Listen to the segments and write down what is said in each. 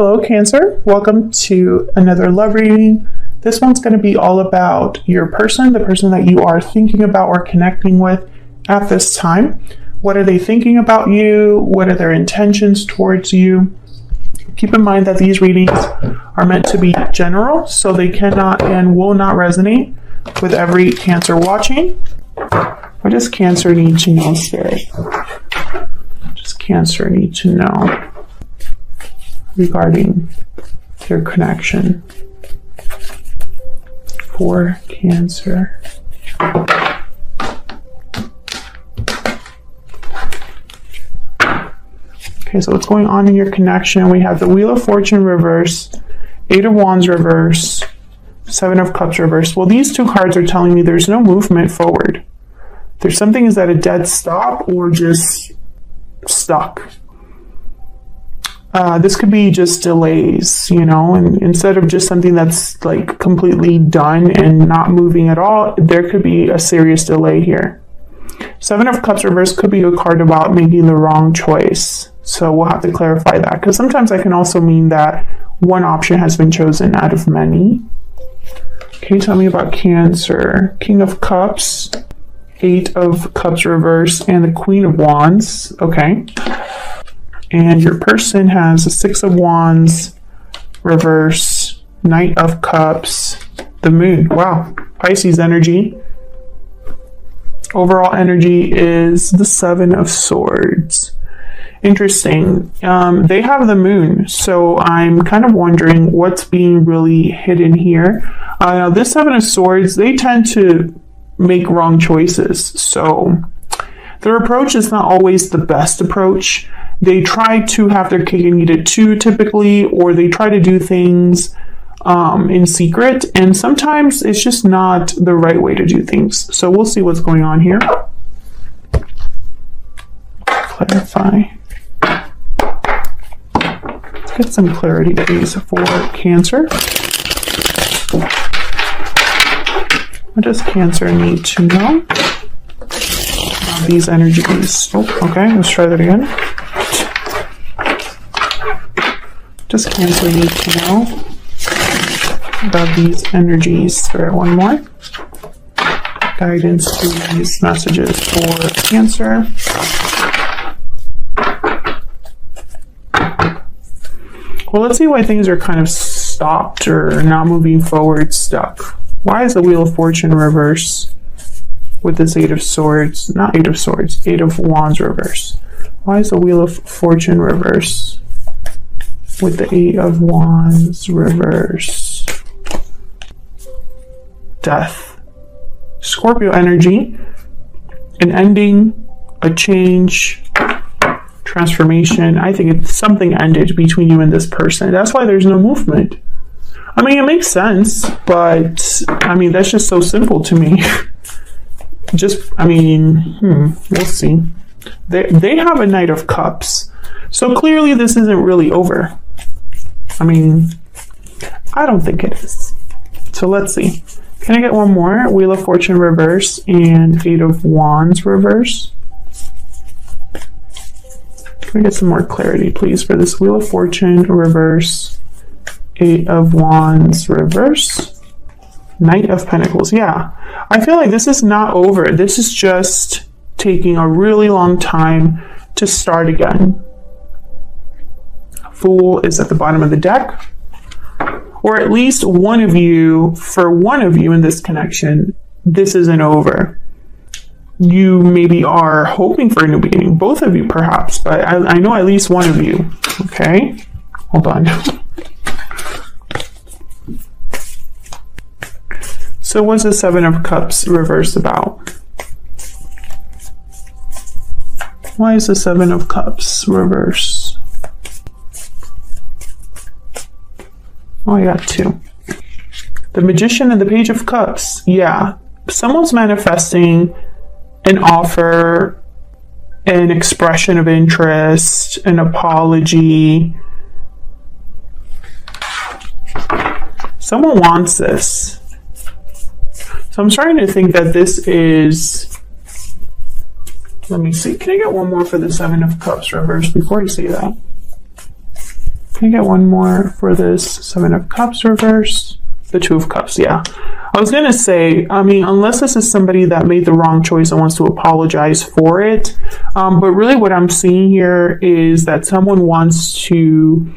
Hello, Cancer. Welcome to another love reading. This one's going to be all about your person, the person that you are thinking about or connecting with at this time. What are they thinking about you? What are their intentions towards you? Keep in mind that these readings are meant to be general, so they cannot and will not resonate with every Cancer watching. What does Cancer need to know, Spirit? What does Cancer need to know regarding their connection for Cancer? Okay, so what's going on in your connection? We have the Wheel of Fortune reverse, Eight of Wands reverse, Seven of Cups reverse. Well, these two cards are telling me there's no movement forward. There's something, is that a dead stop or just stuck? This could be just delays, you know, and instead of just something that's like completely done and not moving at all, there could be a serious delay here. Seven of Cups reverse could be a card about making the wrong choice. So we'll have to clarify that, because sometimes that can also mean that one option has been chosen out of many. Okay, tell me about Cancer. King of Cups, Eight of Cups reverse, and the Queen of Wands. Okay. And your person has a Six of Wands reverse, Knight of Cups, the Moon. Wow. Pisces energy. Overall energy is the Seven of Swords. Interesting. They have the Moon, so I'm kind of wondering what's being really hidden here. This Seven of Swords, they tend to make wrong choices, so their approach is not always the best approach. They try to have their cake and eat it too, typically, or they try to do things in secret, and sometimes it's just not the right way to do things. So we'll see what's going on here. Clarify. Let's get some clarity, please, for Cancer. What does Cancer need to know about these energies? Oh, okay, let's try that again. Does Cancer need to know about these energies? Spirit, one more. Guidance, please, messages for Cancer. Well, let's see why things are kind of stopped or not moving forward, stuck. Why is the Wheel of Fortune reverse with this Eight of Swords? Not Eight of Swords, Eight of Wands reverse. Why is the Wheel of Fortune reverse with the Eight of Wands reverse? Death. Scorpio energy. An ending, a change, transformation. I think it's something ended between you and this person. That's why there's no movement. I mean, it makes sense, but I mean, that's just so simple to me. We'll see. They have a Knight of Cups. So clearly this isn't really over. I mean, I don't think it is. So let's see. Can I get one more? Wheel of Fortune reverse and Eight of Wands reverse. Can we get some more clarity, please, for this Wheel of Fortune reverse, Eight of Wands reverse, Knight of Pentacles? Yeah, I feel like this is not over. This is just taking a really long time to start again. Fool is at the bottom of the deck. Or at least one of you, for one of you in this connection, this isn't over. You maybe are hoping for a new beginning. Both of you, perhaps, but I know at least one of you. Okay, hold on. So what's the Seven of Cups reverse about? Why is the Seven of Cups reverse? Oh, I got two. The Magician and the Page of Cups. Yeah, someone's manifesting an offer, an expression of interest, an apology. Someone wants this. So I'm starting to think that this is, let me see, can I get one more for the Seven of Cups reverse before you say that? Can I get one more for this Seven of Cups reverse? The Two of Cups, yeah. I was going to say, I mean, unless this is somebody that made the wrong choice and wants to apologize for it. But really what I'm seeing here is that someone wants to,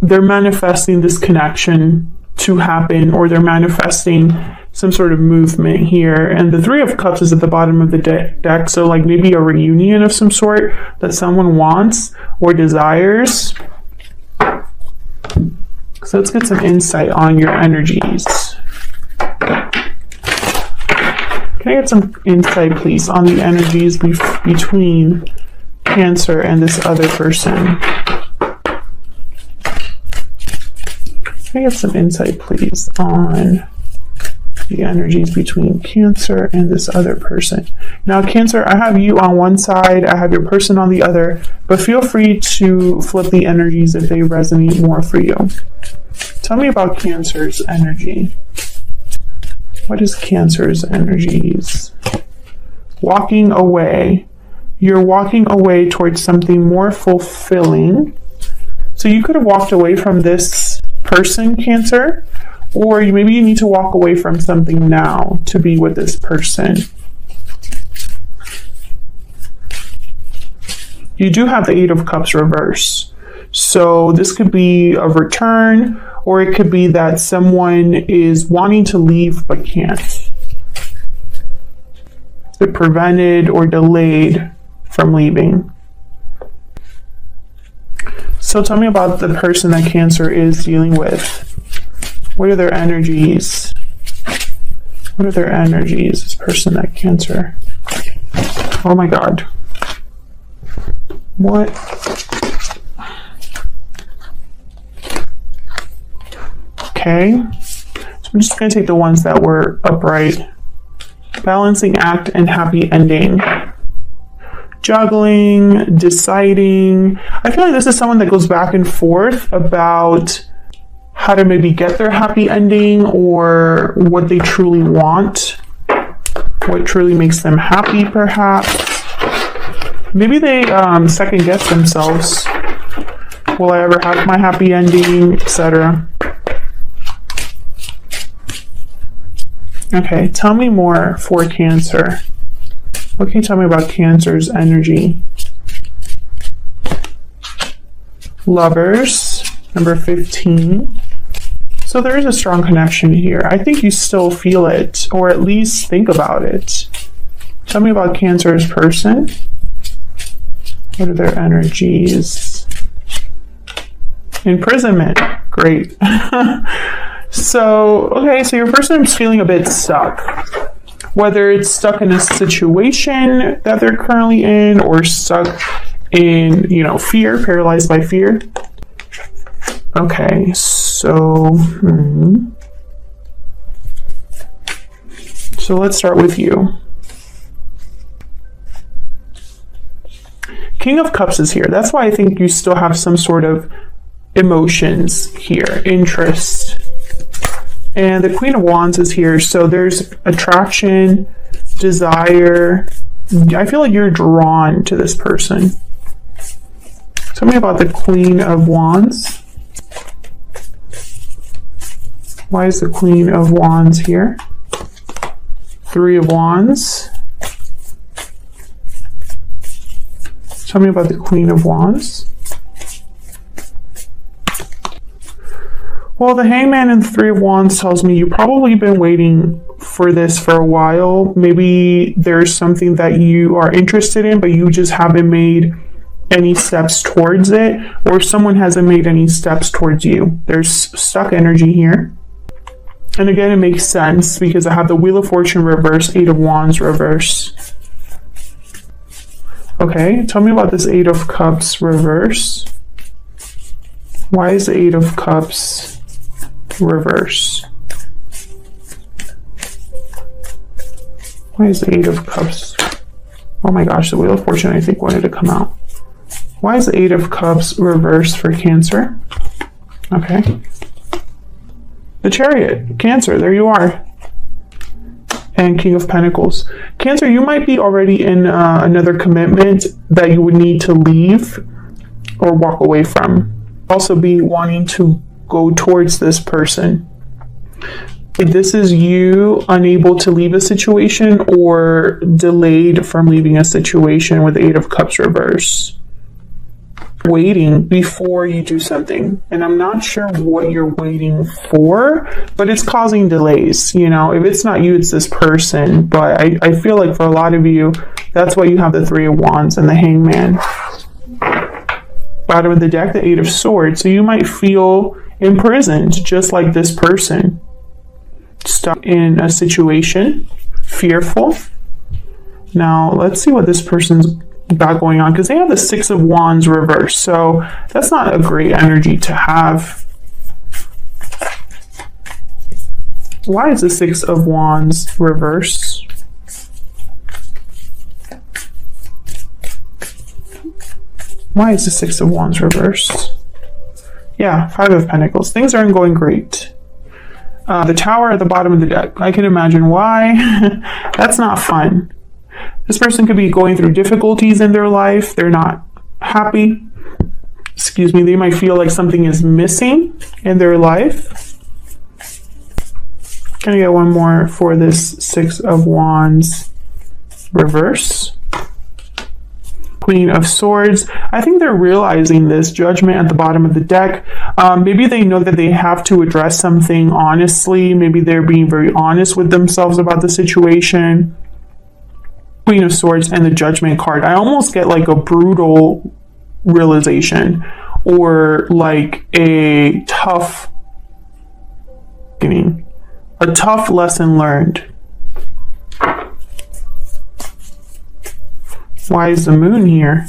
they're manifesting this connection to happen, or they're manifesting some sort of movement here. And the Three of Cups is at the bottom of the deck. So like maybe a reunion of some sort that someone wants or desires. So let's get some insight on your energies. Can I get some insight, please, on the energies between Cancer and this other person? Can I get some insight, please, on the energies between Cancer and this other person? Now, Cancer, I have you on one side, I have your person on the other, but feel free to flip the energies if they resonate more for you. Tell me about Cancer's energy. What is Cancer's energies? Walking away. You're walking away towards something more fulfilling. So you could have walked away from this person, Cancer, or maybe you need to walk away from something now to be with this person. You do have the Eight of Cups reverse. So this could be a return, or it could be that someone is wanting to leave but can't. They're prevented or delayed from leaving. So tell me about the person that Cancer is dealing with. What are their energies? What are their energies, this person that Cancer? Oh my God. What? Okay. So I'm just going to take the ones that were upright. Balancing act and happy ending. Juggling, deciding. I feel like this is someone that goes back and forth about how to maybe get their happy ending, or what they truly want, what truly makes them happy, perhaps. Maybe they second guess themselves. Will I ever have my happy ending, etc. Okay, tell me more for Cancer. What can you tell me about Cancer's energy? Lovers, number 15. So there is a strong connection here. I think you still feel it, or at least think about it. Tell me about Cancer's person. What are their energies? Imprisonment. Great. So, okay, so your person is feeling a bit stuck. Whether it's stuck in a situation that they're currently in, or stuck in, fear, paralyzed by fear. Okay, so let's start with you. King of Cups is here. That's why I think you still have some sort of emotions here, interest. And the Queen of Wands is here. So there's attraction, desire. I feel like you're drawn to this person. Tell me about the Queen of Wands. Why is the Queen of Wands here? Three of Wands. Tell me about the Queen of Wands. Well, the Hangman and the Three of Wands tells me you've probably been waiting for this for a while. Maybe there's something that you are interested in, but you just haven't made any steps towards it, or someone hasn't made any steps towards you. There's stuck energy here. And again, it makes sense because I have the Wheel of Fortune reverse, Eight of Wands reverse. Okay, tell me about this Eight of Cups reverse. Why is the Eight of Cups reverse? Why is the Eight of Cups? Oh my gosh, the Wheel of Fortune I think wanted to come out. Why is the Eight of Cups reverse for Cancer? Okay. The Chariot, Cancer, there you are. And King of Pentacles. Cancer, you might be already in another commitment that you would need to leave or walk away from. Also be wanting to go towards this person. This is you unable to leave a situation or delayed from leaving a situation with the Eight of Cups reverse. Waiting before you do something. And I'm not sure what you're waiting for, but it's causing delays. You know, if it's not you, it's this person. But I feel like for a lot of you, that's why you have the Three of Wands and the Hangman. Bottom of the deck, the Eight of Swords. So you might feel imprisoned, just like this person. Stuck in a situation, fearful. Now, let's see what this person's got going on, because they have the Six of Wands reversed, so that's not a great energy to have. Why is the Six of Wands reversed? Why is the Six of Wands reversed? Yeah, Five of Pentacles. Things aren't going great. The Tower at the bottom of the deck. I can imagine why. That's not fun. This person could be going through difficulties in their life. They're not happy. Excuse me. They might feel like something is missing in their life. Can I get one more for this Six of Wands reverse? Queen of Swords. I think they're realizing this. Judgment at the bottom of the deck. Maybe they know that they have to address something honestly. Maybe they're being very honest with themselves about the situation. Queen of Swords and the Judgment card. I almost get like a brutal realization or like a tough lesson learned. Why is the Moon here?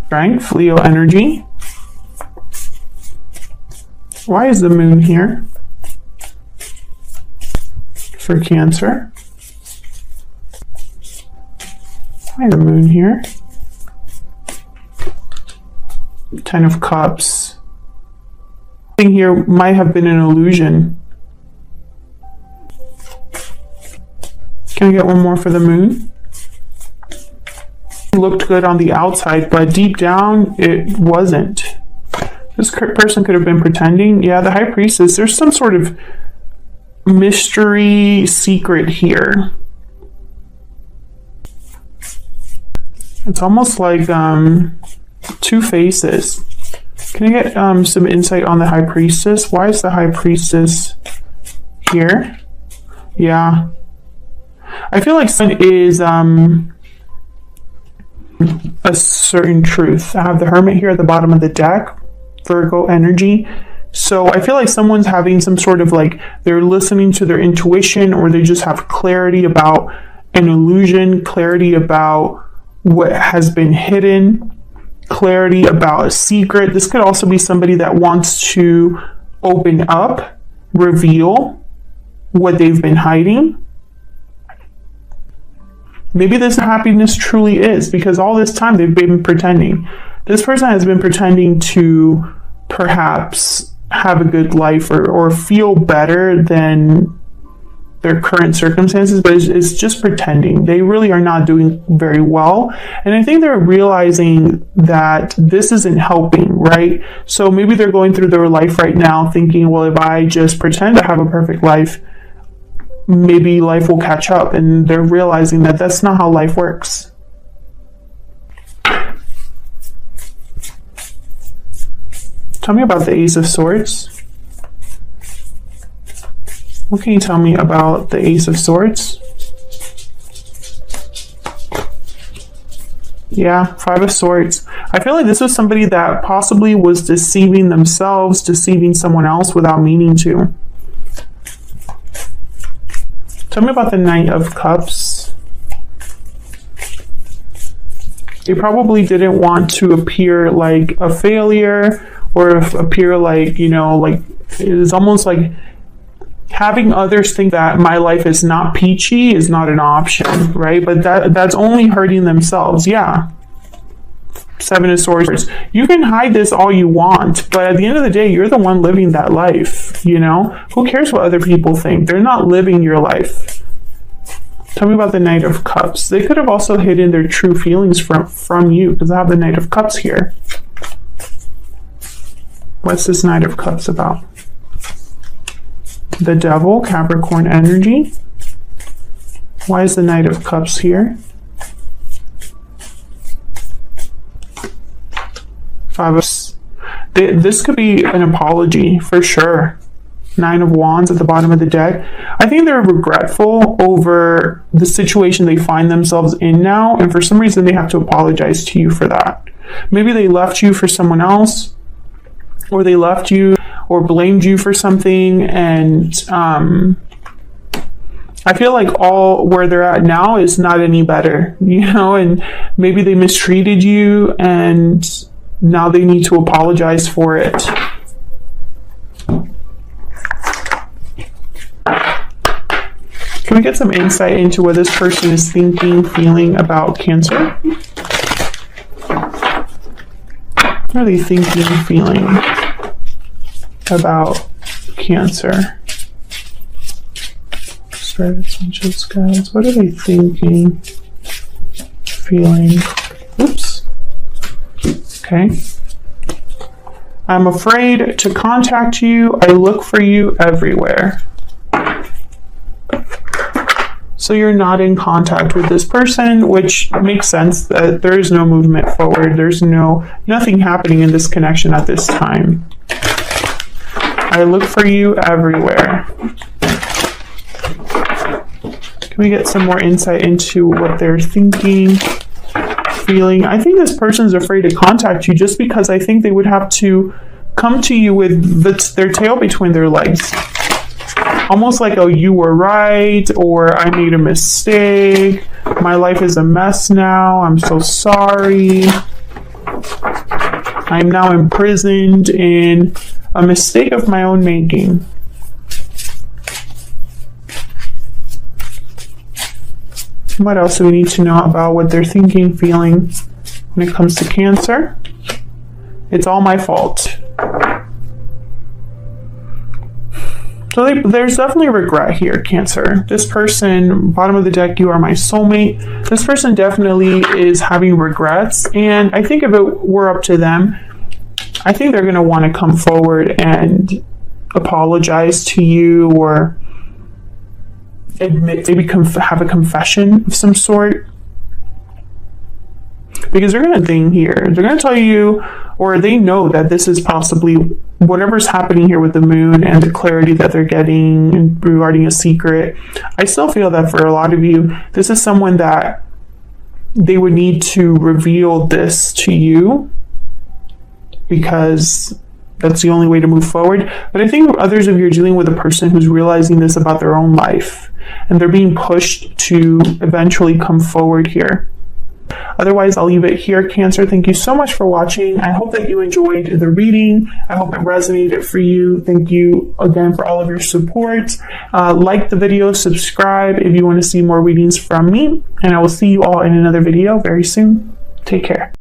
Strength, Leo energy. Why is the Moon here? For Cancer. Why the Moon here? Ten of Cups. Thing here might have been an illusion. Can I get one more for the Moon? It looked good on the outside, but deep down, it wasn't. This person could have been pretending. Yeah, the High Priestess. There's some sort of mystery secret here. It's almost like two faces. Can I get some insight on the High Priestess? Why is the High Priestess here? Yeah. I feel like sun is a certain truth. I have the Hermit here at the bottom of the deck. Virgo energy. So I feel like someone's having some sort of like, they're listening to their intuition, or they just have clarity about an illusion, clarity about what has been hidden, clarity about a secret. This could also be somebody that wants to open up, reveal what they've been hiding. Maybe this happiness truly is, because all this time they've been pretending. This person has been pretending to perhaps have a good life or feel better than their current circumstances, but it's just pretending. They really are not doing very well. And I think they're realizing that this isn't helping, right? So maybe they're going through their life right now thinking, well, if I just pretend to have a perfect life, maybe life will catch up. And they're realizing that that's not how life works. Tell me about the Ace of Swords. What can you tell me about the Ace of Swords? Yeah, Five of Swords. I feel like this was somebody that possibly was deceiving themselves, deceiving someone else without meaning to. Tell me about the Knight of Cups. They probably didn't want to appear like a failure, or appear like, you know, like it's almost like having others think that my life is not peachy is not an option, right? But that's only hurting themselves. Yeah. Seven of Swords. You can hide this all you want, but at the end of the day, you're the one living that life, you know? Who cares what other people think? They're not living your life. Tell me about the Knight of Cups. They could have also hidden their true feelings from you, because I have the Knight of Cups here. What's this Knight of Cups about? The Devil, Capricorn energy. Why is the Knight of Cups here? This could be an apology for sure. 9 of Wands at the bottom of the deck. I think they're regretful over the situation they find themselves in now, and for some reason they have to apologize to you for that. Maybe they left you for someone else, or they left you or blamed you for something, and I feel like all where they're at now is not any better, you know, and maybe they mistreated you and now they need to apologize for it. Can we get some insight into what this person is thinking, feeling about Cancer? What are they thinking, feeling about Cancer? Spirits, angels, guides. What are they thinking, feeling? Oops. Okay. I'm afraid to contact you. I look for you everywhere. So you're not in contact with this person, which makes sense that there is no movement forward. There's nothing happening in this connection at this time. I look for you everywhere. Can we get some more insight into what they're thinking, feeling? I think this person's afraid to contact you just because I think they would have to come to you with their tail between their legs. Almost like, oh, you were right, or I made a mistake. My life is a mess now. I'm so sorry. I'm now imprisoned in a mistake of my own making. What else do we need to know about what they're thinking, feeling when it comes to Cancer? It's all my fault. So there's definitely regret here, Cancer. This person, bottom of the deck, you are my soulmate. This person definitely is having regrets. And I think if it were up to them, I think they're going to want to come forward and apologize to you, or admit, maybe have a confession of some sort. Because they're going to think here. They're going to tell you, or they know that this is possibly whatever's happening here with the moon and the clarity that they're getting regarding a secret. I still feel that for a lot of you, this is someone that they would need to reveal this to you, because that's the only way to move forward. But I think others of you are dealing with a person who's realizing this about their own life, and they're being pushed to eventually come forward here. Otherwise, I'll leave it here, Cancer. Thank you so much for watching. I hope that you enjoyed the reading. I hope it resonated for you. Thank you again for all of your support. Like the video, subscribe if you want to see more readings from me, and I will see you all in another video very soon. Take care.